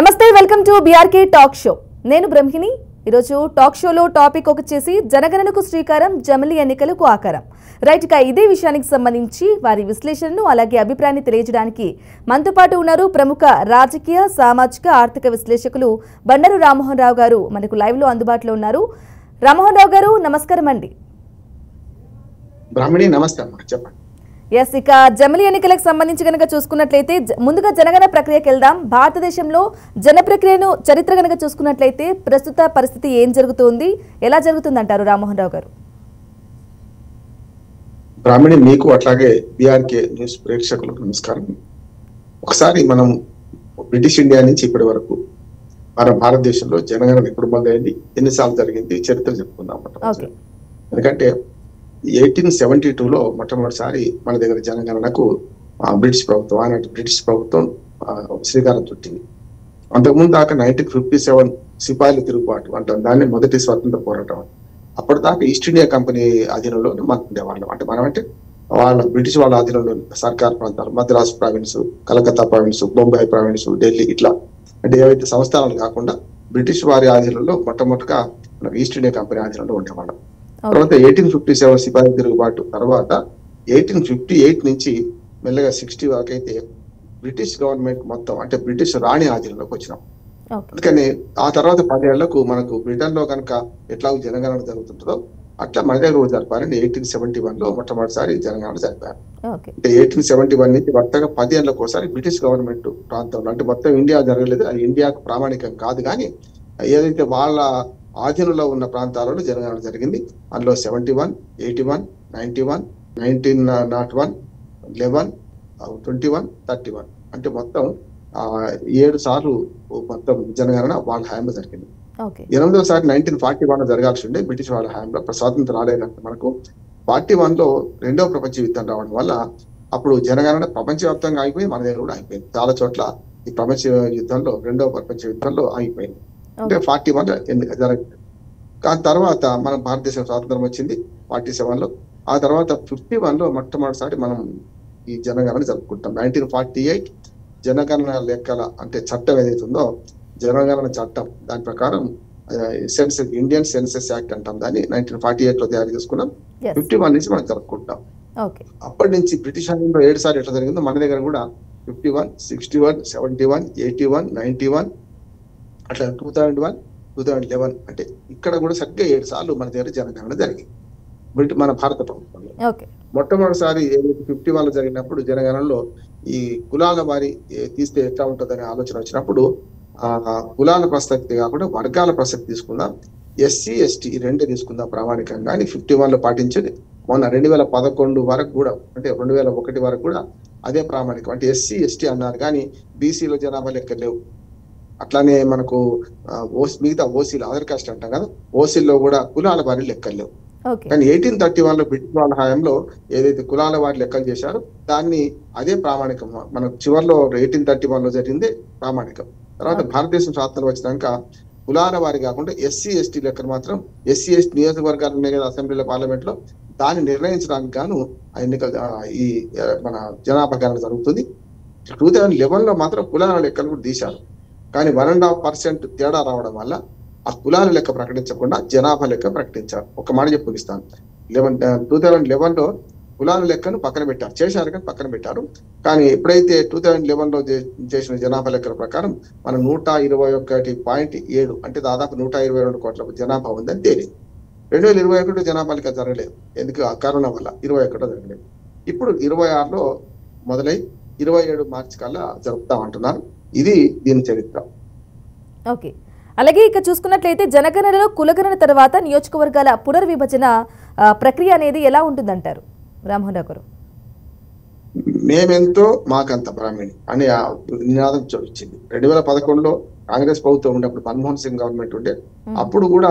నమస్తే, welcome to BRK talk show. నేను బ్రహ్మిణి. ఈరోజు టాక్ షోలో టాపిక్ వచ్చేసి జనగణనకు శ్రీకారం, జమిలి ఎన్నికలకు ఆకారం. రైట్ గా ఇదే విషయానికి సంబంధించి వారి విశ్లేషణను అలాగే అభిప్రాయాన్ని తెలియజేయడానికి మనతో పాటు ఉన్నారు ప్రముఖ రాజకీయ, సామాజిక, ఆర్థిక విశ్లేషకులు బండారు రామ్మోహన్ రావు గారు మనకు లైవ్ లో అందుబాటులో ఉన్నారు. రామ్మోహన్ రావు గారు నమస్కారం అండి. బ్రాహ్మణి నమస్తే అమ్మా, చెప్పండి. ఎస్, ఇక జమిలి ఎన్నికలకు సంబంధించి కనుక చూసుకున్నట్లయితే ముందుగా జనగణన ప్రక్రియకి వెళ్దాం. భారతదేశంలో జన ప్రక్రియను చరిత్ర కనుక చూసుకున్నట్లయితే ప్రస్తుత పరిస్థితి ఏం జరుగుతుంది, ఎలా జరుగుతుంది అంటారు రామ్మోహన్ రావు గారు? బ్రాహ్మణి, మీకు అట్లాగే బీఆర్కే న్యూస్ ప్రేక్షకులకు నమస్కారం. ఒకసారి మనం బ్రిటిష్ ఇండియా నుంచి ఇప్పటి వరకు మన భారతదేశంలో జనగణన ఎప్పుడు మొదలైంది, ఎన్నిసార్లు జరిగింది, చరిత్ర చెప్పుకుందాం. ఎందుకంటే 1872లో మొట్టమొదటిసారి మన దగ్గర జనగణనకు బ్రిటిష్ ప్రభుత్వం, ఆనాటి బ్రిటిష్ ప్రభుత్వం శ్రీకారం చుట్టింది. అంతకుముందు దాకా 1957 సిపాయిల తిరుగుబాటు అంటాం, దాన్ని మొదటి స్వాతంత్ర పోరాటం. అప్పటిదాకా ఈస్ట్ ఇండియా కంపెనీ అధీనంలో మనం ఉండేవాళ్ళం. అంటే మనం అంటే వాళ్ళ బ్రిటిష్ వాళ్ళ అధీనంలో సర్కార్ ప్రాంతాలు, Madras province, Calcutta province, Bombay province, Delhi, ఇట్లా అంటే ఏవైతే సంస్థానాలు కాకుండా బ్రిటిష్ వారి ఆధీనంలో మొట్టమొదటిగా మనం ఈస్ట్ ఇండియా కంపెనీ ఆధీనంలో ఉండేవాళ్ళం. తర్వాత 1857 సిపాయి తిరుగుబాటు తర్వాత 1858 నుంచి మెల్లగా 60 వరకు అయితే బ్రిటిష్ గవర్నమెంట్ మొత్తం అంటే బ్రిటిష్ రాణి ఆధీనంలోకి వచ్చినాం. అందుకని ఆ తర్వాత 10 ఏళ్లకు మనకు బ్రిటన్ లో కనుక ఎట్లా జనగణన జరుగుతుంటుందో అట్లా మన దగ్గర కూడా జరిపారని 1871లో మొట్టమొదటిసారి జనగణన జరిపారు. అంటే 1871 నుంచి వరుసగా 10 ఏళ్లకు ఒకసారి బ్రిటిష్ గవర్నమెంట్ ప్రాంతంలో, అంటే మొత్తం ఇండియా జరగలేదు, అది ఇండియాకు ప్రామాణికం కాదు, కానీ ఏదైతే వాళ్ళ ఆధీనంలో ఉన్న ప్రాంతాలలో జనగణన జరిగింది. అందులో 71, 81, 91, 1901, 11, 21, 31 అంటే మొత్తం 7 సార్లు మొత్తం జనగణన వాళ్ళ హయాంలో జరిగింది. 8వసారి 1941 జరగాల్సి ఉండే, బ్రిటిష్ వాళ్ళ హయాంలో స్వాతంత్రం రాలేదంటే మనకు 41లో రెండవ ప్రపంచ యుద్ధం రావడం వల్ల అప్పుడు జనగణన ప్రపంచవ్యాప్తంగా ఆగిపోయింది, మన దగ్గర కూడా ఆగిపోయింది. చాలా చోట్ల ఈ ప్రపంచ యుద్ధంలో, రెండవ ప్రపంచ యుద్ధంలో ఆగిపోయింది. అంటే 41 ఎన్నిక జరగలేదు. ఆ తర్వాత మన భారతదేశం స్వాతంత్రం వచ్చింది 47లో. ఆ తర్వాత 51లో మొట్టమొదటిసారి మనం ఈ జనగణన జరుపుకుంటాం. 1948 జనగణన లెక్కల అంటే చట్టం ఏదైతే ఉందో, జనగణన చట్టం, దాని ప్రకారం సెన్సెస్, ఇండియన్ సెన్సెస్ యాక్ట్ అంటాం దాన్ని, 1948లో తయారు చేసుకున్నాం. 51 నుంచి మనం జరుపుకుంటాం. అప్పటి నుంచి బ్రిటిష్ హయాంలో 7 సార్లు ఎట్లా జరిగిందో మన దగ్గర కూడా 51, 61, 71, 81, 91 అట్లా 2001, 2011 అంటే ఇక్కడ కూడా సరిగ్గా 7 సార్లు మన దగ్గర జనగణన జరిగింది మన భారత ప్రభుత్వంలో. మొట్టమొదటిసారి 51లో జరిగినప్పుడు జనగణనలో ఈ కులాల వారి తీస్తే ఎట్లా ఉంటుందనే ఆలోచన వచ్చినప్పుడు కులాల ప్రసక్తి కాకుండా వర్గాల ప్రసక్తి తీసుకుందాం, ఎస్సీ ఎస్టీ ఈ రెండే తీసుకుందాం ప్రామాణికంగా అని 51లో పాటించింది. మొన్న 2011 వరకు కూడా, అంటే 2001 వరకు కూడా అదే ప్రామాణికం. అంటే ఎస్సీ ఎస్టీ అన్నారు, కానీ బీసీలో జనాభా లెక్క లేవు. అట్లానే మనకు మిగతా ఓసీలు, అదర్ కాస్ట్ అంటాం కదా, ఓసీల్లో కూడా కులాల వారి లెక్కలు లేవు. కానీ 1831లో బ్రిటిష్ వాళ్ళ హయాంలో ఏదైతే కులాల వారి లెక్కలు చేశారో దాన్ని అదే ప్రామాణికం మన చివరిలో 1831లో జరిగిందే ప్రామాణికం. తర్వాత భారతదేశం స్వాతంత్రం వచ్చినాక కులాల వారి కాకుండా ఎస్సీ ఎస్టీ లెక్కలు మాత్రం, ఎస్సీ ఎస్టీ నియోజకవర్గాలు ఉన్నాయి కదా అసెంబ్లీలో, పార్లమెంట్ లో, దాన్ని నిర్ణయించడానికి గాను ఆ ఎన్నికలు ఈ మన జనాభా గణన జరుగుతుంది. 2011లో మాత్రం కులాల లెక్కలు కూడా తీశారు, కానీ 1.5% తేడా రావడం వల్ల ఆ కులాల లెక్క ప్రకటించకుండా జనాభా లెక్క ప్రకటించారు. ఒక మాట చెప్పిస్తాను, 2011లో కులాల లెక్కను పక్కన పెట్టారు, చేశారు కానీ పక్కన పెట్టారు. కానీ ఎప్పుడైతే 2011లో చేసిన జనాభా లెక్కల ప్రకారం మనం 121.7 అంటే దాదాపు 122 కోట్ల జనాభా ఉందని తేలింది. 2021 జనాభా లెక్క జరగలేదు, ఎందుకు కరోనా వల్ల 21 జరగలేదు. ఇప్పుడు 26లో మొదలై 27 మార్చి కల్లా జరుపుతామంటున్నారు. ఇది దీని చరిత్ర. ఓకే, అలాగే ఇక చూసుకున్నట్లయితే జనగణనలో కులగణన తర్వాత నియోజకవర్గాల పునర్విభజన ప్రక్రియ అనేది ఎలా ఉంటుందంటారు రామ్మోహన్ రావు గారు? మేమెంతో మాకంత బ్రాహ్మణి అనే నినాదం వచ్చింది. 2011లో కాంగ్రెస్ ప్రభుత్వం ఉన్నప్పుడు మన్మోహన్ సింగ్ గవర్నమెంట్ ఉండే, అప్పుడు కూడా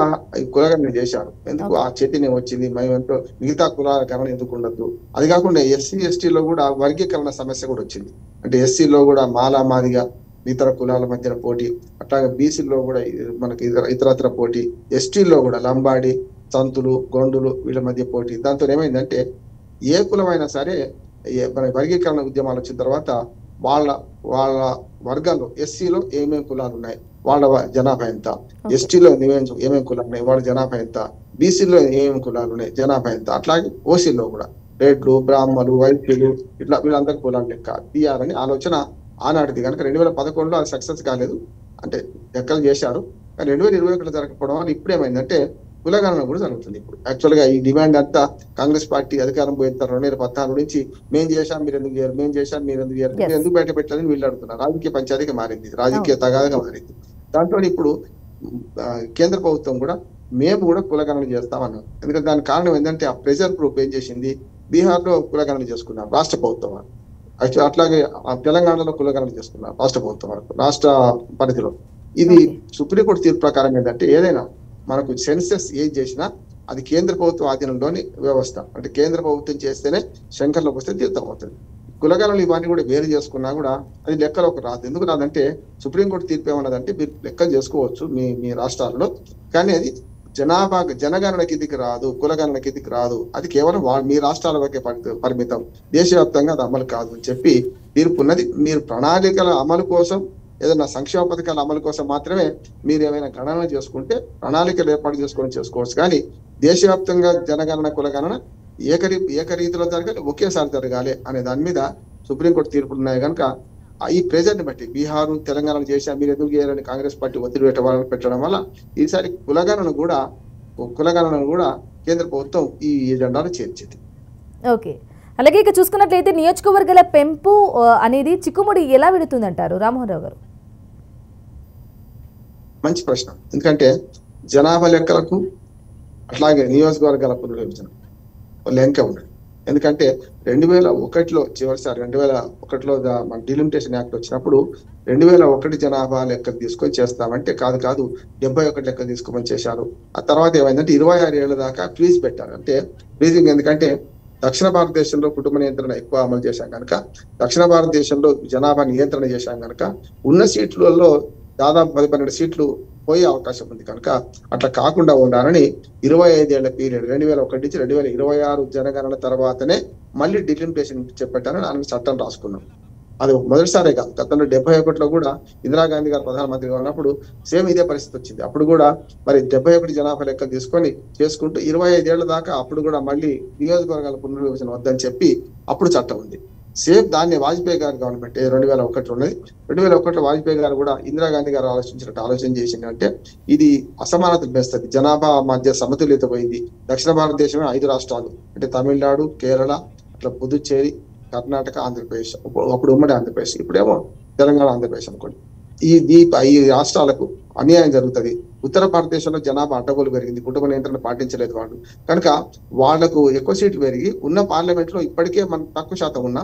కులగణన చేశారు. ఎందుకు ఆ చైతన్యం వచ్చింది, మేమెంతో మిగతా కులాల గణన ఎందుకు ఉండద్దు. అది కాకుండా ఎస్సీ ఎస్టీలో కూడా వర్గీకరణ సమస్య కూడా వచ్చింది. అంటే ఎస్సీలో కూడా మాలా మాదిగా ఇతర కులాల మధ్యన పోటీ, అట్లాగే బీసీలో కూడా మనకి ఇతరత్ర పోటీ, ఎస్టీలో కూడా లంబాడి, సంతులు, గొండులు వీళ్ళ మధ్య పోటీ. దాంతో ఏమైందంటే ఏ కులమైనా సరే మన వర్గీకరణ ఉద్యమాలు వచ్చిన తర్వాత వాళ్ళ వాళ్ళ వర్గాల్లో ఎస్సీలో ఏమేమి కులాలు ఉన్నాయి, వాళ్ళ జనాభా ఎంత, ఎస్టీలో ఏమేమి కులాలు ఉన్నాయి, వాళ్ళ జనాభా ఎంత, బీసీలో ఏమేమి కులాలు ఉన్నాయి, జనాభా ఎంత, అట్లాగే ఓసీలో కూడా రెడ్లు, బ్రాహ్మణులు, వైశ్యులు ఇట్లా వీళ్ళందరి కులాలు లెక్క తీయాలని ఆలోచన ఆనాటిది. కనుక 2011లో అది సక్సెస్ కాలేదు, అంటే లెక్కలు చేశారు. కానీ 2021 జరగకపోవడం వల్ల ఇప్పుడు ఏమైందంటే కులగణన కూడా జరుగుతుంది. ఇప్పుడు యాక్చువల్ గా ఈ డిమాండ్ అంతా కాంగ్రెస్ పార్టీ అధికారం పోయిన 2014 నుంచి మేము చేశాం మీరు ఎందుకు చేయరు, మేము చేశాం మీరు ఎందుకు చేయరు, మీరు ఎందుకు బయట పెట్టాలని వీళ్ళు అడుగుతున్నారు. రాజకీయ పంచాయతీగా మారింది, రాజకీయ తగాదగా మారింది. దాంట్లో ఇప్పుడు కేంద్ర ప్రభుత్వం కూడా మేము కూడా కులగణన చేస్తామన్నాం. ఎందుకంటే దానికి కారణం ఏంటంటే ఆ ప్రెజర్ గ్రూప్ ఏం చేసింది, బీహార్ లో కులగణన చేసుకున్నాం రాష్ట్ర ప్రభుత్వం వారు, అట్లాగే తెలంగాణలో కులగణన చేసుకున్నారు రాష్ట్ర ప్రభుత్వం వరకు, రాష్ట్ర పరిధిలో. ఇది సుప్రీంకోర్టు తీర్పు ప్రకారం ఏంటంటే ఏదైనా మనకు సెన్సెస్ ఏది చేసినా అది కేంద్ర ప్రభుత్వ ఆధీనంలోని వ్యవస్థ, అంటే కేంద్ర ప్రభుత్వం చేస్తేనే శంకర్లోకి వస్తే తీర్థం అవుతుంది. కులగణనలు ఇవన్నీ కూడా వేరు చేసుకున్నా కూడా అది లెక్కలోకి రాదు. ఎందుకు రాదంటే సుప్రీంకోర్టు తీర్పు ఏమన్నదంటే మీరు లెక్కలు చేసుకోవచ్చు మీ రాష్ట్రాల్లో, కానీ అది జనగణన కిందికి రాదు, కులగణన కిందికి రాదు, అది కేవలం మీ రాష్ట్రాల వరకే పరిమితం, దేశవ్యాప్తంగా అది అమలు కాదు అని చెప్పి తీర్పున్నది. మీరు ప్రణాళికల అమలు కోసం, ఏదైనా సంక్షేమ పథకాల అమలు కోసం మాత్రమే మీరు ఏమైనా గణన చేసుకుంటే ప్రణాళికలు ఏర్పాటు చేసుకోవచ్చు. కానీ దేశవ్యాప్తంగా జనగణన కులగణన ఏకరీతిలో జరగాలి, ఒకేసారి జరగాలి అనే దాని మీద సుప్రీంకోర్టు తీర్పులు ఉన్నాయి. కనుక ఈ ప్రెజర్ ని బట్టి బీహారు, తెలంగాణ చేసా మీరు ఎందుకు చేయాలని కాంగ్రెస్ పార్టీ ఒత్తిడి పెట్టడం వల్ల ఈసారి కులగణన కూడా కేంద్ర ప్రభుత్వం ఈ ఎజెండాను చేర్చింది. ఓకే, అలాగే ఇక చూసుకున్నట్లయితే నియోజకవర్గాల పెంపు అనేది చిక్కుముడి ఎలా విడుతుందంటారు రామ్మోహన్ రావు గారు? మంచి ప్రశ్న. ఎందుకంటే జనాభా లెక్కలకు అట్లాగే నియోజకవర్గాల పునర్విభజన లెంక ఉన్నది. ఎందుకంటే 2001లో చివరిసారి 2001లో మన డిలిమిటేషన్ యాక్ట్ వచ్చినప్పుడు 2001 జనాభా లెక్కలు తీసుకొని చేస్తామంటే కాదు 71 లెక్కలు తీసుకోమని చేశారు. ఆ తర్వాత ఏమైందంటే 26 ఏళ్ల దాకా ఫ్రీజ్ పెట్టారు. అంటే ఫ్రీజింగ్ ఎందుకంటే దక్షిణ భారతదేశంలో కుటుంబ నియంత్రణ ఎక్కువ అమలు చేశాం కనుక, దక్షిణ భారతదేశంలో జనాభా నియంత్రణ చేశాం కనుక ఉన్న సీట్లలో దాదాపు 10-12 సీట్లు పోయే అవకాశం ఉంది. కనుక అట్లా కాకుండా ఉండాలని 25 ఏళ్ల పీరియడ్ 2001 నుంచి 2026 జనగణన తర్వాతనే మళ్ళీ డిలిమిటేషన్ చేపట్టాలని ఆయన చట్టం రాసుకున్నాం. అది మొదటిసారే కాదు, గతంలో 71లో కూడా ఇందిరాగాంధీ గారు ప్రధానమంత్రిగా ఉన్నప్పుడు సేమ్ ఇదే పరిస్థితి వచ్చింది. అప్పుడు కూడా మరి 71 జనాభా లెక్కలు తీసుకొని చేసుకుంటూ 25 ఏళ్ల దాకా అప్పుడు కూడా మళ్ళీ నియోజకవర్గాల పునర్విభజన వద్దని చెప్పి అప్పుడు చట్టం ఉంది. సేమ్ దాన్ని వాజ్పేయి గారు గవర్నమెంట్ 2001 ఉన్నది. 2001లో వాజ్పేయి గారు కూడా ఇందిరాగాంధీ గారు ఆలోచన చేసింది. అంటే ఇది అసమానతలు పెంచుతుంది, జనాభా మధ్య సమతుల్యత పోయింది. దక్షిణ భారతదేశమే 5 రాష్ట్రాలు అంటే తమిళనాడు, కేరళ, అట్లా పుదుచ్చేరి, కర్ణాటక, ఆంధ్రప్రదేశ్, అప్పుడు ఉమ్మడి ఆంధ్రప్రదేశ్, ఇప్పుడేమో తెలంగాణ, ఆంధ్రప్రదేశ్ అనుకోండి. ఈ రాష్ట్రాలకు అన్యాయం జరుగుతుంది. ఉత్తర భారతదేశంలో జనాభా అడ్డగోలు పెరిగింది, కుటుంబ నియంత్రణ పాటించలేదు వాళ్ళు, కనుక వాళ్లకు ఎక్కువ సీట్లు పెరిగి ఉన్న పార్లమెంట్ లో ఇప్పటికే మనం తక్కువ శాతం ఉన్నా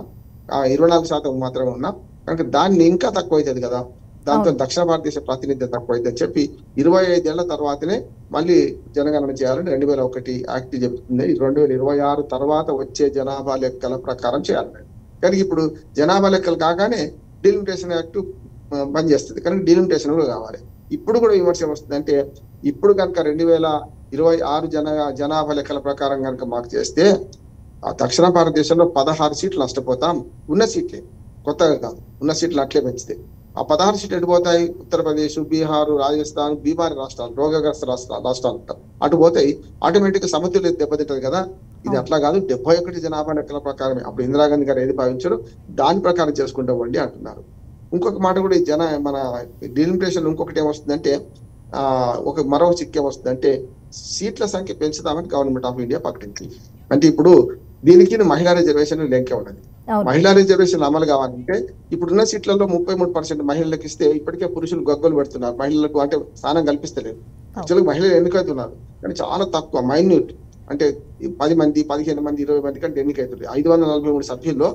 24% మాత్రమే ఉన్నా, కనుక దాన్ని ఇంకా తక్కువ అవుతుంది కదా, దాంతో దక్షిణ భారతదేశ ప్రాతినిధ్యం తక్కువ అవుతుంది అని చెప్పి 25 ఏళ్ల తర్వాతనే మళ్ళీ జనగణన చేయాలని 2001 యాక్ట్ చెప్తుంది. 2026 తర్వాత వచ్చే జనాభా లెక్కల ప్రకారం చేయాలని. కానీ ఇప్పుడు జనాభా లెక్కలు కాగానే డిలిమిటేషన్ యాక్ట్ పనిచేస్తుంది, కానీ డిలిమిటేషన్ కూడా కావాలి. ఇప్పుడు కూడా విమర్శ వస్తుంది. అంటే ఇప్పుడు కనుక 2026 జనాభా లెక్కల ప్రకారం కనుక మాకు చేస్తే ఆ దక్షిణ భారతదేశంలో 16 సీట్లు నష్టపోతాం. ఉన్న సీట్లే, కొత్తగా కాదు, ఉన్న సీట్లు అట్లే పెంచితే ఆ 16 సీట్లు ఎటుపోతాయి? ఉత్తరప్రదేశ్, బీహార్, రాజస్థాన్, బీమారి రాష్ట్రాలు, రోగగ్రస్త రాష్ట్రాలు అటు పోతాయి. ఆటోమేటిక్ సమతుల్యత దెబ్బతింటది కదా. ఇది అట్లా కాదు, 71 జనాభా లెక్కల ప్రకారమే అప్పుడు ఇందిరాగాంధీ గారు ఏది భావించారో దాని ప్రకారం చేసుకుంటామండి అంటున్నారు. ఇంకొక మాట కూడా మన డిలిమిటేషన్ ఇంకొకటి ఏమొస్తుందంటే మరో చిక్కు ఏమొస్తుందంటే సీట్ల సంఖ్య పెంచుతామని గవర్నమెంట్ ఆఫ్ ఇండియా ప్రకటించింది. అంటే ఇప్పుడు దీనికి మహిళా రిజర్వేషన్ లెంకే ఉన్నది. మహిళా రిజర్వేషన్ అమలు కావాలంటే ఇప్పుడున్న సీట్లలో 33% మహిళలకు ఇస్తే ఇప్పటికే పురుషులు గగ్గోలు పెడుతున్నారు. మహిళలకు అంటే స్థానం కల్పిస్తలేదు. యాక్చువల్గా మహిళలు ఎన్నికవుతున్నారు కానీ చాలా తక్కువ, మైన్యూట్. అంటే 10 మంది, 15 మంది, 20 మంది కంటే ఎన్నికవుతుంది. 543 సభ్యుల్లో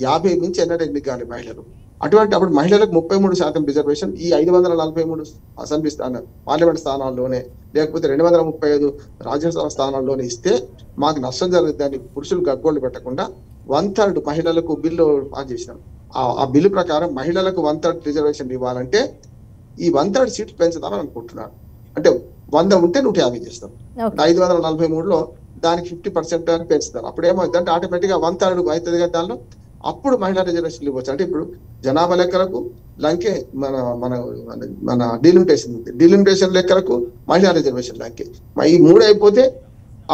50 మించి ఎన్నడూ ఎన్నిక కాదు మహిళలు. అప్పుడు మహిళలకు 33% రిజర్వేషన్ ఈ 543 అసెంబ్లీ పార్లమెంట్ స్థానాల్లోనే, లేకపోతే 235 రాజ్యసభ స్థానాల్లోనే ఇస్తే మాకు నష్టం జరుగుతుందని పురుషులు గగ్గోళ్లు పెట్టకుండా 1/3 మహిళలకు బిల్లు పాస్ చేసినాం. ఆ బిల్లు ప్రకారం మహిళలకు 1/3 రిజర్వేషన్ ఇవ్వాలంటే ఈ 1/3 సీట్లు పెంచుదామని అనుకుంటున్నారు. అంటే 100 ఉంటే 150 చేస్తాం. 543లో దానికి 50% అని పెంచుతారు. అప్పుడు ఏమవుతుందంటే ఆటోమేటిక్ గా 1/3 అవుతుంది కదా, దానిలో అప్పుడు మహిళా రిజర్వేషన్లు ఇవ్వచ్చు. అంటే ఇప్పుడు జనాభా లెక్కలకు లంకే మన మన మన డీలిమిటేషన్ లెక్కలకు మహిళా రిజర్వేషన్ లంకే. ఈ మూడు అయిపోతే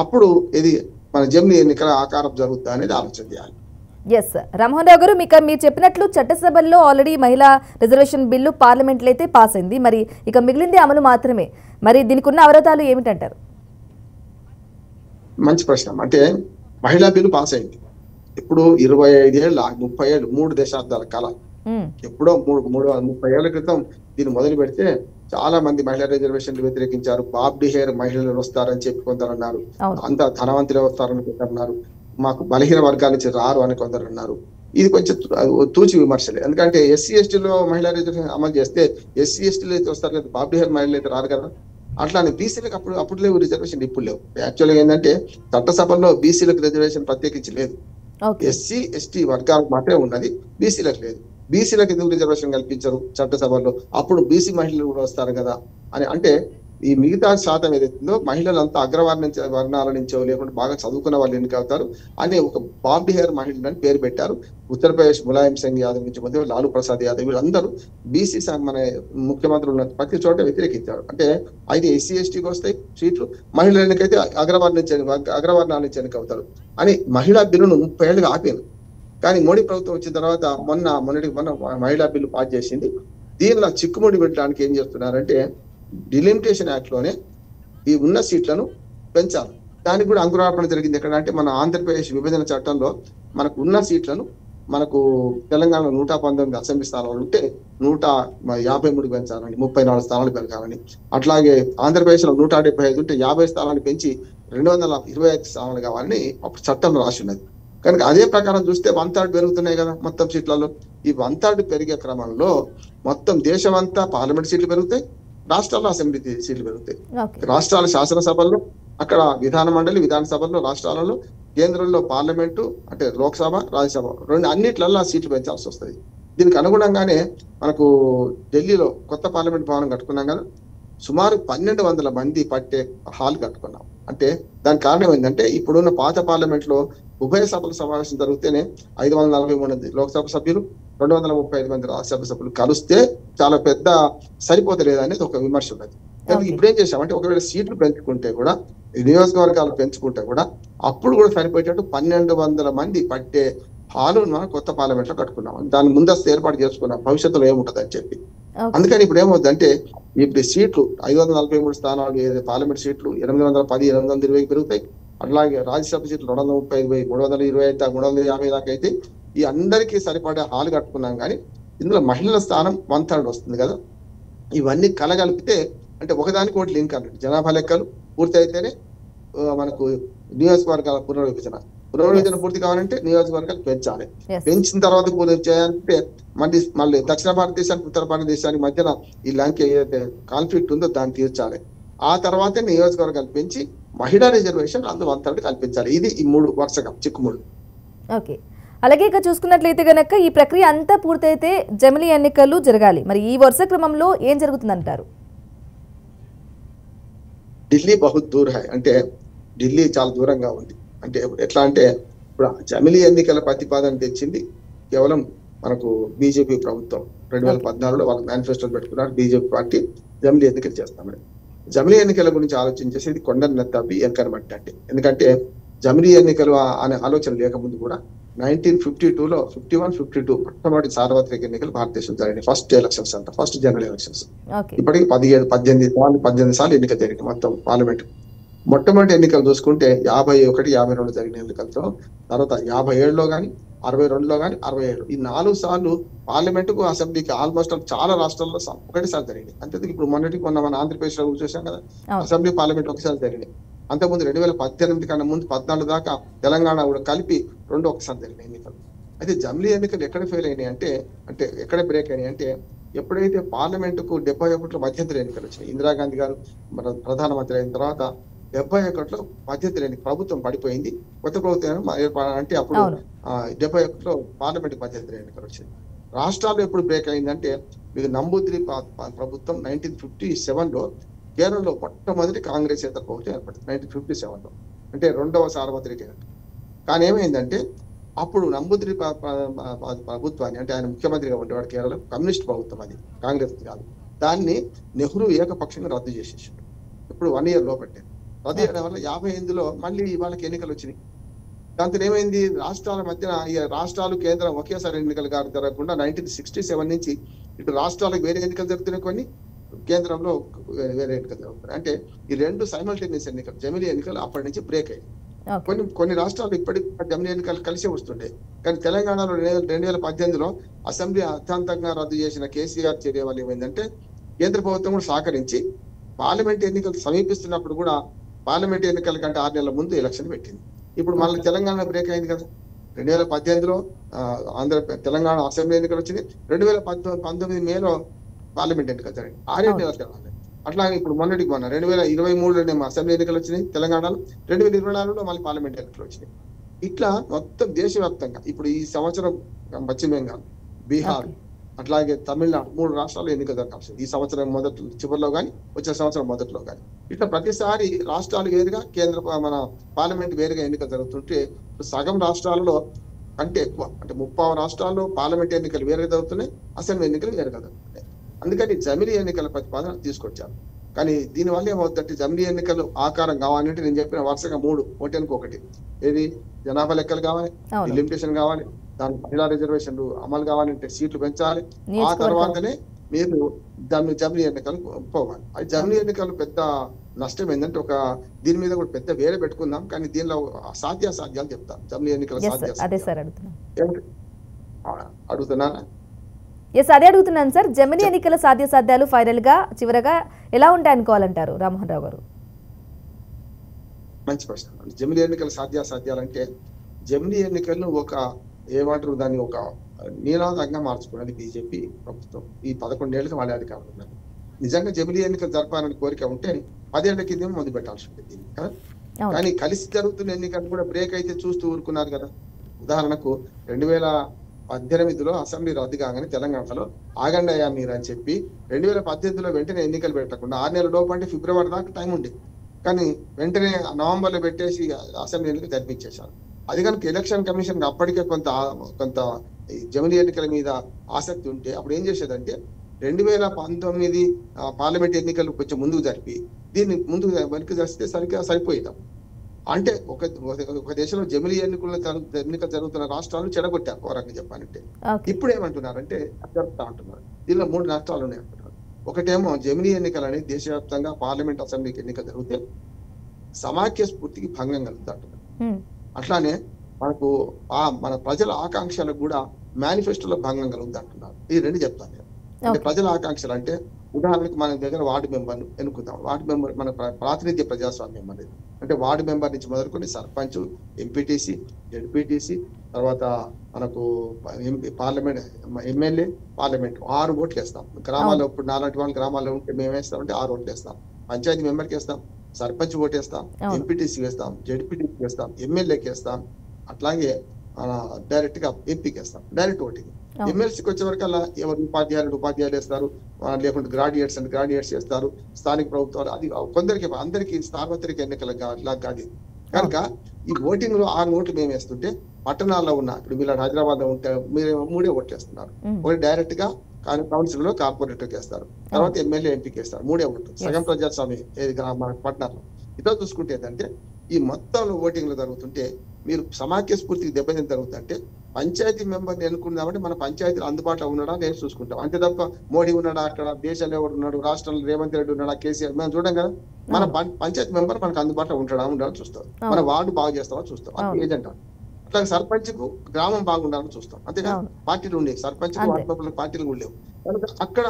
అప్పుడు ఇది మన జమిలీ ఎన్నికల ఆకారం జరుగుతుందా అనేది ఆలోచన చేయాలి. ఎస్ రామ్మోహన్ రావు గారు, మీరు చెప్పినట్లు చట్టసభల్లో ఆల్రెడీ మహిళా రిజర్వేషన్ బిల్లు పార్లమెంట్లో అయితే పాస్ అయింది. మరి ఇక మిగిలింది అమలు మాత్రమే. మరి దీనికి ఉన్న అవరోధాలు ఏమిటంటారు? మంచి ప్రశ్న. అంటే మహిళా బిల్లు పాస్ అయింది. ఇప్పుడు 25 ఏళ్ళ 30 ఏళ్ళు 3 దశాబ్దాల కాలం. ఎప్పుడో 30 ఏళ్ల క్రితం దీన్ని మొదలు పెడితే చాలా మంది మహిళా రిజర్వేషన్లు వ్యతిరేకించారు. బాబ్ డిహేర్ మహిళలు వస్తారని చెప్పి కొందరు అన్నారు. అంత ధనవంతులే వస్తారని కొందరు అన్నారు. మాకు బలహీన వర్గాల నుంచి రారు అని కొందరు అన్నారు. ఇది కొంచెం తూచి విమర్శలే. ఎందుకంటే ఎస్సీ ఎస్టీలో మహిళా రిజర్వేషన్ అమలు చేస్తే ఎస్సీ ఎస్టీలు అయితే వస్తారు కదా, బాబ్ డిహేర్ మహిళలు అయితే రారు కదా. అట్లానే బీసీలకు అప్పుడు లేవు రిజర్వేషన్, ఇప్పుడు లేవు. యాక్చువల్గా ఏంటంటే చట్టసభల్లో బీసీలకు రిజర్వేషన్ ప్రత్యేకించి లేదు. ఎస్సీ ఎస్టీ వర్గాలకు మాత్రమే ఉన్నది, బీసీలకు లేదు. బీసీలకు ఎందుకు రిజర్వేషన్ కల్పించరు చట్టసభల్లో? అప్పుడు బీసీ మహిళలు కూడా వస్తారు కదా అని. అంటే ఈ మిగతా శాతం ఏదైతుందో మహిళలంతా వర్ణాల నుంచో లేకుంటే బాగా చదువుకున్న వాళ్ళు ఎన్నిక అవుతారు అనే ఒక బాబ్ డిహేర్ మహిళలు అని పేరు పెట్టారు. ఉత్తరప్రదేశ్ ములాయం సింగ్ యాదవ్ నుంచి మొదలు లాలూ ప్రసాద్ యాదవ్ వీళ్ళందరూ బీసీ మన ముఖ్యమంత్రులు ఉన్న ప్రతి చోట వ్యతిరేకించారు. అంటే అయితే ఎస్సీ ఎస్టీకి వస్తాయి సీట్లు, మహిళల ఎన్నికైతే అగ్రవర్ణాల నుంచి ఎన్నిక అవుతారు అని మహిళా బిల్లును 30 ఏళ్ళుగా ఆపారు. కానీ మోడీ ప్రభుత్వం వచ్చిన తర్వాత మొన్న మహిళా బిల్లు పాస్ చేసింది. దీనిలో చిక్కుముడి పెట్టడానికి ఏం చేస్తున్నారంటే డిలిమిటేషన్ యాక్ట్ లోనే ఈ ఉన్న సీట్లను పెంచాలి. దానికి కూడా అంకురార్పణ జరిగింది. ఎక్కడ అంటే మన ఆంధ్రప్రదేశ్ విభజన చట్టంలో మనకు ఉన్న సీట్లను మనకు తెలంగాణలో 119 అసెంబ్లీ స్థానాలు ఉంటే 153 పెంచాలని, 34 స్థానాలు పెరగాలని. అట్లాగే ఆంధ్రప్రదేశ్ లో 175 ఉంటే 50 స్థానాలు పెంచి 225 స్థానాలు కావాలని అప్పుడు చట్టంలో రాసి ఉన్నది. కనుక అదే ప్రకారం చూస్తే 1/3 పెరుగుతున్నాయి కదా మొత్తం సీట్లలో. ఈ 1/3 పెరిగే క్రమంలో మొత్తం దేశం అంతా పార్లమెంట్ సీట్లు పెరుగుతాయి, రాష్ట్రాల్లో అసెంబ్లీ సీట్లు పెరుగుతాయి. రాష్ట్రాల శాసనసభల్లో, అక్కడ విధాన మండలి విధానసభల్లో, రాష్ట్రాలలో కేంద్రంలో పార్లమెంటు అంటే లోక్సభ రాజ్యసభ రెండు అన్నిట్లల్లో సీట్లు పెంచాల్సి వస్తుంది. దీనికి అనుగుణంగానే మనకు ఢిల్లీలో కొత్త పార్లమెంట్ భవనం కట్టుకున్నాం కదా, సుమారు 1200 మంది పట్టే హాల్ కట్టుకున్నాం. అంటే దానికి కారణం ఏంటంటే ఇప్పుడున్న పాత పార్లమెంట్ లో ఉభయ సభల సమావేశం జరిగితేనే 543 లోక్సభ సభ్యులు, 235 మంది రాజ్యసభ సభ్యులు కలిస్తే చాలా పెద్ద సరిపోతలేదు అనేది ఒక విమర్శ ఉన్నది. కానీ ఇప్పుడు ఏం చేశామంటే ఒకవేళ సీట్లు పెంచుకుంటే కూడా, నియోజకవర్గాలు పెంచుకుంటే కూడా అప్పుడు కూడా సరిపోయేటట్టు 1200 మంది పట్టే హాలు మనం కొత్త పార్లమెంట్ లో కట్టుకున్నాం. దాని ముందస్తు ఏర్పాటు చేసుకున్నాం భవిష్యత్తులో ఏముంటది అని చెప్పి. అందుకని ఇప్పుడు ఏమవుతుందంటే ఇప్పుడు సీట్లు 543 స్థానాలు పార్లమెంట్ సీట్లు 810, 820 పెరుగుతాయి. అట్లాగే రాజ్యసభ సీట్లు 235, 325, 350 దాకా అయితే ఈ అందరికీ సరిపడే హాలు కట్టుకున్నాం. కానీ ఇందులో మహిళల స్థానం 1/3 వస్తుంది కదా. ఇవన్నీ కలగలిపితే అంటే ఒకదానికి ఒకటి లింక్ అన్నట్టు. జనాభా లెక్కలు పూర్తి అయితేనే మనకు నియోజకవర్గాల పునర్విభజన పూర్తి కావాలంటే నియోజకవర్గాలు పెంచాలి. పెంచిన తర్వాత పూర్తి చేయాలంటే మళ్ళీ దక్షిణ భారతదేశానికి ఉత్తర భారతదేశానికి మధ్యన ఈ లంక ఏదైతే కాన్ఫ్లిక్ట్ ఉందో దాన్ని తీర్చాలి. ఆ తర్వాతే నియోజకవర్గాలు పెంచి మహిళా రిజర్వేషన్ అందులో 1/3 కల్పించాలి. ఇది ఈ 3 వరుసగా చిక్కుముడు. ఓకే, అలాగే ఇక చూసుకున్నట్లయితే గనక ఈ ప్రక్రియ అంతా పూర్తయితే జమిలీ ఎన్నికలు జరగాలి. మరి ఈ వరుస క్రమంలో ఏం జరుగుతుందంటారు? ఢిల్లీ బహుత్ దూర్ హై, అంటే ఢిల్లీ చాలా దూరంగా ఉంది. అంటే ఎట్లా అంటే ఇప్పుడు జమిలీ ఎన్నికల ప్రతిపాదన తెచ్చింది కేవలం మనకు బీజేపీ ప్రభుత్వం. 2014లో వాళ్ళు మేనిఫెస్టోలు పెట్టుకున్నారు బీజేపీ పార్టీ, జమిలీ ఎన్నికలు చేస్తామని. జమిలీ ఎన్నికల గురించి ఆలోచించేసి కొండను నెత్తాపి వెనకనబట్టండి. ఎందుకంటే జమిలీ ఎన్నికలు అనే ఆలోచన లేకముందు కూడా 1952లో 51, 52 మొట్టమొదటి సార్వత్రిక ఎన్నికలు భారతదేశం జరిగినాయి. ఫస్ట్ ఎలక్షన్స్ అంట, ఫస్ట్ జనరల్ ఎలక్షన్స్. ఇప్పటికి 18 సార్లు ఎన్నికలు జరిగినాయి మొత్తం పార్లమెంట్. మొట్టమొదటి ఎన్నికలు చూసుకుంటే 51, 52 జరిగిన ఎన్నికలతో, తర్వాత 57లో కానీ 62లో కానీ 67 ఈ 4 సార్లు పార్లమెంటుకు అసెంబ్లీకి ఆల్మోస్ట్ చాలా రాష్ట్రాల్లో ఒకటిసారి జరిగింది. అంతే. ఇప్పుడు మొన్న మన ఆంధ్రప్రదేశ్ లో చూసాం కదా, అసెంబ్లీ పార్లమెంట్ ఒకసారి జరిగినాయి. అంతకుముందు 2018 కన్నా ముందు 14 దాకా తెలంగాణ కూడా కలిపి 2 ఒకసారి జరిగినాయి ఎన్నికలు. అయితే జమిలీ ఎన్నికలు ఎక్కడ ఫెయిల్ అయినాయి అంటే ఎక్కడ బ్రేక్ అయినాయి అంటే ఎప్పుడైతే పార్లమెంటుకు 71లో మధ్యంతర ఎన్నికలు వచ్చినాయి. ఇందిరాగాంధీ గారు మన ప్రధానమంత్రి అయిన తర్వాత 71లో మధ్యంతర ఎన్నిక ప్రభుత్వం పడిపోయింది. కొత్త ప్రభుత్వం అంటే అప్పుడు 71లో పార్లమెంట్ మధ్యంతర ఎన్నికలు వచ్చింది. రాష్ట్రాల్లో ఎప్పుడు బ్రేక్ అయిందంటే మీకు నంబూద్రి ప్రభుత్వం 1957లో కేరళలో మొట్టమొదటి కాంగ్రెస్ ప్రభుత్వం ఏర్పడింది 1957లో, అంటే 2వ సార్వత్రిక ఎన్నిక. కానీ ఏమైందంటే అప్పుడు నంబూదిరి ప్రభుత్వాన్ని, అంటే ఆయన ముఖ్యమంత్రిగా ఉండేవాడు కేరళ, కమ్యూనిస్ట్ ప్రభుత్వం అది, కాంగ్రెస్ కాదు, దాన్ని నెహ్రూ ఏకపక్షంగా రద్దు చేసేసాడు. ఇప్పుడు 1 year లోపట్టే రద్దు చేయడం వల్ల 58లో మళ్ళీ వాళ్ళకి ఎన్నికలు వచ్చినాయి. దాంతో ఏమైంది, రాష్ట్రాల మధ్యన ఈ రాష్ట్రాలు కేంద్రం ఒకేసారి ఎన్నికలు జరగకుండా 1967 నుంచి ఇటు రాష్ట్రాలకు వేరే ఎన్నికలు జరుగుతున్నాయి, కొన్ని కేంద్రంలో వేరే ఎన్నికలు జరుగుతున్నాయి. అంటే ఈ రెండు సైమల్టేనియస్ ఎన్నికలు, జమిలీ ఎన్నికలు అప్పటి నుంచి బ్రేక్ అయ్యాయి. కొన్ని రాష్ట్రాలు ఇప్పటికి జమిలీ ఎన్నికలు కలిసే వస్తుండే. కానీ తెలంగాణలో 2018లో అసెంబ్లీ అత్యంతంగా రద్దు చేసిన కేసీఆర్ చర్య వల్ల ఏమైందంటే, కేంద్ర ప్రభుత్వం కూడా సహకరించి పార్లమెంట్ ఎన్నికలు సమీపిస్తున్నప్పుడు కూడా పార్లమెంట్ ఎన్నికల కంటే 6 నెలల ముందు ఎలక్షన్ పెట్టింది. ఇప్పుడు మళ్ళీ తెలంగాణ బ్రేక్ అయింది కదా. 2018లో తెలంగాణ అసెంబ్లీ ఎన్నికలు వచ్చినాయి. 2019 మేలో పార్లమెంట్ ఎన్నికలు జరిగింది. 6 నెలల తర్వాత. అట్లాగే ఇప్పుడు మొన్నటికి 2023లోనే అసెంబ్లీ ఎన్నికలు వచ్చినాయి తెలంగాణలో. 2024లో మళ్ళీ పార్లమెంట్ ఎన్నికలు వచ్చినాయి. ఇట్లా మొత్తం దేశవ్యాప్తంగా ఇప్పుడు ఈ సంవత్సరం పశ్చిమ బెంగాల్, బీహార్, అట్లాగే తమిళనాడు 3 రాష్ట్రాలు ఎన్నికలు జరగాల్సింది. ఈ సంవత్సరం చివరిలో కానీ వచ్చే సంవత్సరం మొదట్లో కానీ. ఇట్లా ప్రతిసారి రాష్ట్రాలు వేరుగా, మన పార్లమెంట్ వేరుగా ఎన్నికలు జరుగుతుంటే, సగం రాష్ట్రాలలో కంటే ఎక్కువ, అంటే 30 రాష్ట్రాల్లో పార్లమెంట్ ఎన్నికలు వేరుగా జరుగుతున్నాయి, అసెంబ్లీ ఎన్నికలు వేరుగా జరుగుతున్నాయి. అందుకని జమిలీ ఎన్నికల ప్రతిపాదన తీసుకొచ్చారు. కానీ దీనివల్ల ఏమవుతుందంటే, జమిలీ ఎన్నికలు ఆకారం కావాలంటే నేను చెప్పిన వరుసగా 3, ఒకటి ఏది జనాభా లెక్కలు కావాలి, లిమిటేషన్ కావాలి, దాని మహిళా రిజర్వేషన్లు అమలు కావాలంటే సీట్లు పెంచాలి, ఆ తర్వాతనే మీరు జమిలీ ఎన్నికలు పోవాలి. అది జమిలీ ఎన్నికలు పెద్ద నష్టం ఏంటంటే, దీని మీద కూడా పెద్ద వేరే పెట్టుకుందాం, కానీ దీనిలో సాధ్యాసాధ్యాలు చెప్తాం. జమిలీ ఎన్నికల అడుగుతున్నా అదే అడుగుతున్నాను సార్. జమిలీ ఎన్నికల సాధ్యాసాధ్యాలు ఫైనల్ గా చివరగా ఎలా ఉంటాయి అనుకోవాలంటారు రామ్మోహన్ రావు గారు? మంచి ప్రశ్న. జమిలీ ఎన్నికల సాధ్యాసాధ్యాలంటే, జమిలీ ఎన్నికలను ఏమంటారు, దాన్ని ఒక నినాదంగా మార్చుకున్నది బీజేపీ ప్రభుత్వం. ఈ 11 ఏళ్ళకి వాళ్ళ అధికారులు ఉన్నారు. నిజంగా జమిలీ ఎన్నికలు జరపాలని కోరిక ఉంటే 10 ఏళ్ల కింద మొదలు పెట్టాల్సి ఉంటుంది కదా. కానీ కలిసి జరుగుతున్న ఎన్నికలు కూడా బ్రేక్ అయితే చూస్తూ ఊరుకున్నారు కదా. ఉదాహరణకు 2018లో అసెంబ్లీ రద్దు కాగానే తెలంగాణలో ఆగండయ్యా మీరు అని చెప్పి 2018లో వెంటనే ఎన్నికలు పెట్టకుండా 6 నెలల లోపు, అంటే ఫిబ్రవరి దాకా టైం ఉంది. కానీ వెంటనే నవంబర్లో పెట్టేసి అసెంబ్లీ ఎన్నికలు జరిపించేశారు. అది కనుక ఎలక్షన్ కమిషన్ అప్పటికే కొంత జమిలీ ఎన్నికల మీద ఆసక్తి ఉంటే అప్పుడు ఏం చేసేదంటే, 2019 పార్లమెంట్ ఎన్నికలు కొంచెం ముందుకు జరిపి దీన్ని వెనక్కి జరిపితే సరిపోయేదాం. అంటే ఒక దేశంలో జమిలీ ఎన్నికలు జరుగుతున్న రాష్ట్రాలు చెడగొట్టారు ఓ రకంగా చెప్పాలంటే. ఇప్పుడు ఏమంటున్నారంటే జరుపుతా అంటున్నారు. దీనిలో 3 రాష్ట్రాలు ఉన్నాయి అంటున్నారు. ఒకటేమో జమిలీ ఎన్నికలు అనేది దేశవ్యాప్తంగా పార్లమెంట్ అసెంబ్లీకి ఎన్నికలు జరిగితే సమాఖ్య స్ఫూర్తికి భంగం కలుగుతా అంటున్నారు. అట్లానే మనకు మన ప్రజల ఆకాంక్షలకు కూడా మేనిఫెస్టోలో భంగం కలుగుతా అంటున్నారు. ఈ 2 చెప్తాను నేను. అంటే ప్రజల ఆకాంక్షలు అంటే, ఉదాహరణకు మన దగ్గర వార్డు మెంబర్ను ఎన్నుకుందాం. వార్డు మెంబర్ మన ప్రాతినిధ్య ప్రజాస్వామ్యం అనేది, అంటే వార్డు మెంబర్ నుంచి మొదలుకొని సర్పంచ్, ఎంపీటీసీ, జడ్పీటీసీ, తర్వాత మనకు పార్లమెంట్, ఎమ్మెల్యే, పార్లమెంట్ 6 ఓట్లు వేస్తాం. గ్రామాల్లో ఇప్పుడు నాలాంటి వాళ్ళు గ్రామాల్లో ఉంటే మేము వేస్తామంటే 6 ఓట్లు వేస్తాం. పంచాయతీ మెంబర్కి వేస్తాం, సర్పంచ్ ఓటు వేస్తాం, ఎంపీటీసీ వేస్తాం, జడ్పీటీసీ వేస్తాం, ఎమ్మెల్యేకి వేస్తాం, అట్లాగే డైరెక్ట్ గా ఎంపీకి వేస్తాం, డైరెక్ట్ ఓటింగ్. ఎమ్మెల్సీకి వచ్చే వరకల్లా ఎవరు ఉపాధ్యాయులు వేస్తారు, లేకుంటే గ్రాడ్యుయేట్స్ చేస్తారు, స్థానిక ప్రభుత్వాలు. అది కొందరికి, అందరికి సార్వత్రిక ఎన్నికలకు కాదు కనుక ఈ ఓటింగ్ లో 6 ఓట్లు మేము వేస్తుంటే, పట్టణాల్లో ఉన్న ఇప్పుడు మీరు హైదరాబాద్ లో ఉంటే మీరు 3 ఓట్లు వేస్తున్నారు. ఒకటి డైరెక్ట్ గా కౌన్సిల్ లో కార్పొరేటర్ వేస్తారు, తర్వాత ఎమ్మెల్యే, ఎంపీకి వేస్తారు, 3 ఓట్లు. సగం ప్రజాస్వామ్యం మన పట్టణాల్లో. ఇట్లా చూసుకుంటే ఏంటంటే, ఈ మొత్తంలో ఓటింగ్ లో జరుగుతుంటే మీరు సమాఖ్య స్ఫూర్తికి దెబ్బతిని జరుగుతుంటే, పంచాయతీ మెంబర్ని ఎన్నుకుందామంటే మన పంచాయతీలు అందుబాటులో ఉన్నాడా నేను చూసుకుంటాం. అంతే తప్ప మోడీ ఉన్నాడా, అక్కడ దేశంలో ఎవరు ఉన్నాడు, రాష్ట్రంలో రేవంత్ రెడ్డి ఉన్నాడా, కేసీఆర్, మనం చూడం కదా. మన పంచాయతీ మెంబర్ మనకు అందుబాటులో ఉండాలని చూస్తాం. మన వార్డు బాగు చేస్తామని చూస్తాం, అది ఏజెండా. అట్లాగే సర్పంచ్ కు గ్రామం బాగుండాలని చూస్తాం. అంతేగా పార్టీలు ఉండేవి, సర్పంచ్ కు వార్డు మెంబర్లకు పార్టీలు ఉండలేవు. కనుక అక్కడ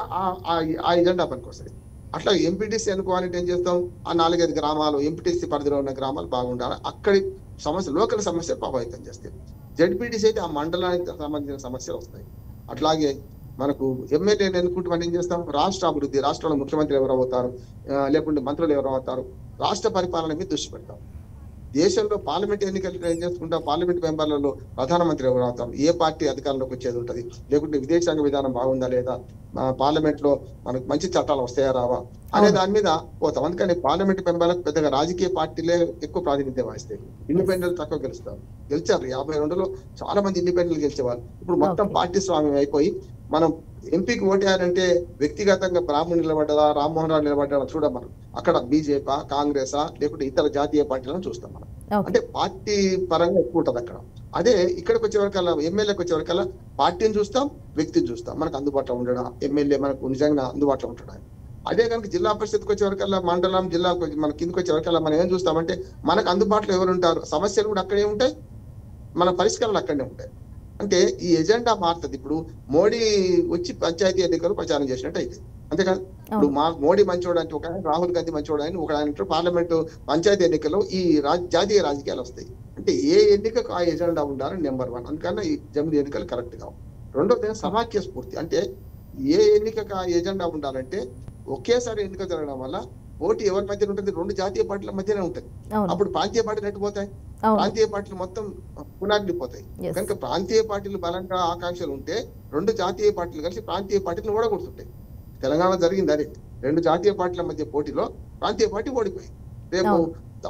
ఆ ఎజెండా పనికి వస్తుంది. అట్లా ఎంపీటీసీ అనుకోవాలంటే ఏం చేస్తాం, ఆ 4-5 గ్రామాలు, ఎంపీటీసీ పరిధిలో ఉన్న గ్రామాలు బాగుండాలి, అక్కడి సమస్య, లోకల్ సమస్య ప్రభావితం చేస్తాయి. జడ్పీటీసీ అయితే ఆ మండలానికి సంబంధించిన సమస్యలు వస్తాయి. అట్లాగే మనకు ఎమ్మెల్యేని ఎన్నుకుంటూ మనం ఏం చేస్తాం, రాష్ట్ర అభివృద్ధి, రాష్ట్రంలో ముఖ్యమంత్రి ఎవరు అవుతారు, లేకుంటే మంత్రులు ఎవరు అవుతారు, రాష్ట్ర పరిపాలన మీద దృష్టి పెడతాం. దేశంలో పార్లమెంట్ ఎన్నికలు ఏం చేసుకుంటాం, పార్లమెంట్ మెంబర్లలో ప్రధానమంత్రి ఎవరు అవుతాం, ఏ పార్టీ అధికారంలోకి వచ్చేది ఉంటుంది, లేకుంటే విదేశాంగ విధానం బాగుందా లేదా, పార్లమెంట్ లో మనకు మంచి చట్టాలు వస్తాయా రావా అనే దాని మీద పోతాం. అందుకని పార్లమెంట్ మెంబర్లకు పెద్దగా రాజకీయ పార్టీలే ఎక్కువ ప్రాతినిధ్యం వహిస్తాయి. ఇండిపెండెంట్ తక్కువ గెలిచారు 52లో చాలా మంది ఇండిపెండెంట్ గెలిచేవాళ్ళు. ఇప్పుడు మొత్తం పార్టీ స్వామ్యం అయిపోయి మనం ఎంపీకి ఓటేయాలంటే వ్యక్తిగతంగా బ్రాహ్మణ్ నిలబడ్డదా, రామ్మోహన్ రావు నిలబడ్డా చూడం. మనం అక్కడ బీజేపీ, కాంగ్రెస్ లేకుంటే ఇతర జాతీయ పార్టీలను చూస్తాం మనం. అంటే పార్టీ పరంగా ఎక్కువ ఉంటది అక్కడ. అదే ఇక్కడికి వచ్చేవరకల్లా, ఎమ్మెల్యేకి వచ్చేవరకల్లా పార్టీని చూస్తాం, వ్యక్తిని చూస్తాం. మనకు అందుబాటులో ఉండడా ఎమ్మెల్యే, మనకు నిజంగా అందుబాటులో ఉంటాడా. అదే కనుక జిల్లా పరిషత్కి వచ్చేవరకల్లా, మండలం, జిల్లా మన కిందకి వచ్చేవరకల్లా మనం ఏం చూస్తామంటే మనకు అందుబాటులో ఎవరు ఉంటారు, సమస్యలు కూడా అక్కడే ఉంటాయి, మన పరిష్కారాలు అక్కడనే ఉంటాయి. అంటే ఈ ఎజెండా మారుతుంది. ఇప్పుడు మోడీ వచ్చి పంచాయతీ ఎన్నికలు ప్రచారం చేసినట్టు అయితే అంతేకాదు. ఇప్పుడు మోడీ మంచోడు అంటే ఒక ఆయన, రాహుల్ గాంధీ మంచోడు అని ఒక ఆయన, పార్లమెంటు పంచాయతీ ఎన్నికల్లో ఈ జాతీయ రాజకీయాలు వస్తాయి. అంటే ఏ ఎన్నికకు ఆ ఎజెండా ఉండాలని నెంబర్ 1. అందుకన్నా ఈ జమిలీ ఎన్నికలు కరెక్ట్ కావు. రెండోది సమాఖ్య స్ఫూర్తి. అంటే ఏ ఎన్నికకు ఆ ఎజెండా ఉండాలంటే ఒకేసారి ఎన్నిక జరగడం వల్ల పోటీ ఎవరి మధ్యన ఉంటుంది, 2 జాతీయ పార్టీల మధ్యనే ఉంటుంది. అప్పుడు ప్రాంతీయ పార్టీలు ఎట్టుపోతాయి, ప్రాంతీయ పార్టీలు మొత్తం పునాగ్నిపోతాయి. కనుక ప్రాంతీయ పార్టీలు బలంగా ఆకాంక్షలు ఉంటే 2 జాతీయ పార్టీలు కలిసి ప్రాంతీయ పార్టీలు ఓడగొడుతుంటాయి. తెలంగాణ జరిగింది అదే. 2 జాతీయ పార్టీల మధ్య పోటీలో ప్రాంతీయ పార్టీ ఓడిపోయింది. రేపు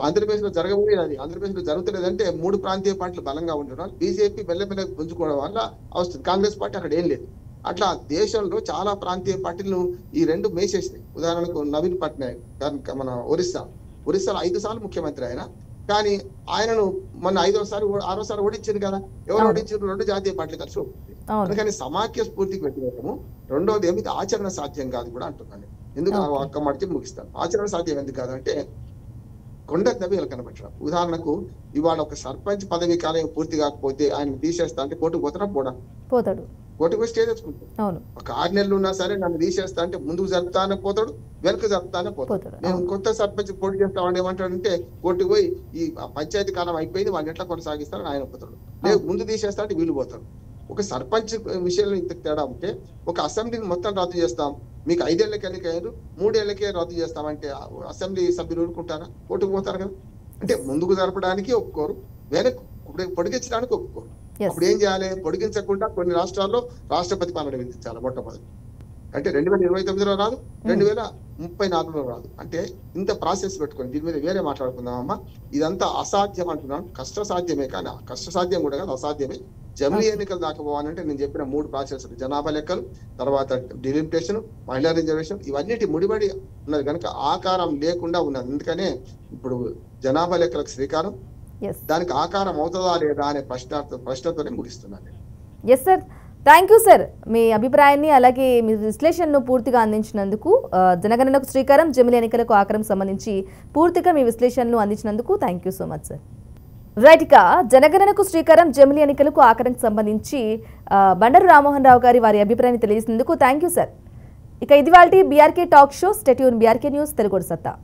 ఆంధ్రప్రదేశ్ లో జరగబోయేది అది. ఆంధ్రప్రదేశ్ లో జరుగుతున్నదంటే 3 ప్రాంతీయ పార్టీలు బలంగా ఉండడం, బీజేపీ మెల్లమెల్ల పుంజుకోవడం వల్ల వస్తుంది. కాంగ్రెస్ పార్టీ అక్కడ ఏం లేదు. అట్లా దేశంలో చాలా ప్రాంతీయ పార్టీలు ఈ 2 మేసేసినాయి. ఉదాహరణకు నవీన్ పట్నాయక్ మన ఒరిస్సాలో 5 సార్లు ముఖ్యమంత్రి ఆయన, కానీ ఆయనను మొన్న 6వ సారి ఓడించింది కదా. ఎవరు ఓడించారు? 2 జాతీయ పార్టీలు కలిసి ఓడించింది. అందుకని సమాఖ్య స్ఫూర్తికి వ్యతిరేకము. రెండోది ఏమి, ఆచరణ సాధ్యం కాదు కూడా అంటున్నాను. ఎందుకు ఒక్క మడిచి ముగిస్తాను. ఆచరణ సాధ్యం ఎందుకు కాదంటే కొండ దెబ్బలు కనబెట్టడం. ఉదాహరణకు ఇవాళ ఒక సర్పంచ్ పదవి కాలం పూర్తి కాకపోతే ఆయన తీసేస్తా అంటే కోర్టుకు పోతాడు. కోర్టుకు పోయి స్టే తెచ్చుకుంటాడు. ఒక 6 నెలలు ఉన్నా సరే నన్ను తీసేస్తా అంటే ముందుకు జరుపుతానే పోతాడు, వెనక్కి జరుపుతానే పోతాడు. నేను కొత్త సర్పంచ్ పోటీ చేస్తామని ఏమంటాడంటే కోర్టుకు పోయి ఈ పంచాయతీ కాలం అయిపోయింది, వాళ్ళని ఎట్లా కొనసాగిస్తారని ఆయన పోతాడు. లేదు ముందు తీసేస్తా అంటే వీళ్ళు పోతాడు. ఒక సర్పంచ్ విషయంలో ఇంత తేడా ఉంటే ఒక అసెంబ్లీని మొత్తం రద్దు చేస్తాం, మీకు 5 ఏళ్ళకి ఎన్నికయ్యారు, 3 ఏళ్ళకే రద్దు చేస్తామంటే అసెంబ్లీ సభ్యులు ఊరుకుంటారా? కోర్టుకు పోతారు కదా. అంటే ముందుకు జరపడానికి ఒప్పుకోరు, వెనక్కి పొడిగించడానికి ఒప్పుకోరు. అప్పుడు ఏం చేయాలి? పొడిగించకుండా కొన్ని రాష్ట్రాల్లో రాష్ట్రపతి పాలన విధించాలి మొట్టమొదటి. అంటే 2029లో రాదు, 2034లో రాదు. అంటే ఇంత ప్రాసెస్ పెట్టుకొని దీని మీద వేరే మాట్లాడుకుందామమ్మా. ఇదంతా అసాధ్యం అంటున్నాను. కష్టసాధ్యమే, కానీ కష్టసాధ్యం కూడా కాదు, అసాధ్యమే. జమిలీ ఎన్నికలు దాకా పోవాలంటే నేను చెప్పిన 3 ప్రాసెస్లు, జనాభా లెక్కలు, తర్వాత డిలిమిటేషన్, మహిళా రిజర్వేషన్, ఇవన్నిటి ముడిపడి ఉన్నది కనుక ఆకారం లేకుండా ఉన్నది. అందుకనే ఇప్పుడు జనాభా లెక్కలకు శ్రీకారం, దానికి ఆకారం అవుతుందా లేదా అనే ప్రశ్నతోనే ముగిస్తున్నాను. Yes sir, thank you sir. మీ అభిప్రాయాన్ని అలాగే మీ విశ్లేషణను పూర్తిగా అందించినందుకు, జనగణనకు శ్రీకారం, జమిలీ ఎన్నికలకు ఆకారం సంబంధించి పూర్తిగా మీ విశ్లేషణను అందించినందుకు thank you so much sir. Right, ఇక జనగణనకు శ్రీకారం, జమిలీ ఎన్నికలకు ఆకారం సంబంధించి బండారు రామ్మోహన్ రావు గారి వారి అభిప్రాయాన్ని తెలియజేసినందుకు థ్యాంక్ యూ సార్. ఇక ఇది వాళ్ళ BRK talk show. Stay tune, BRK news, Telugu సత్తా.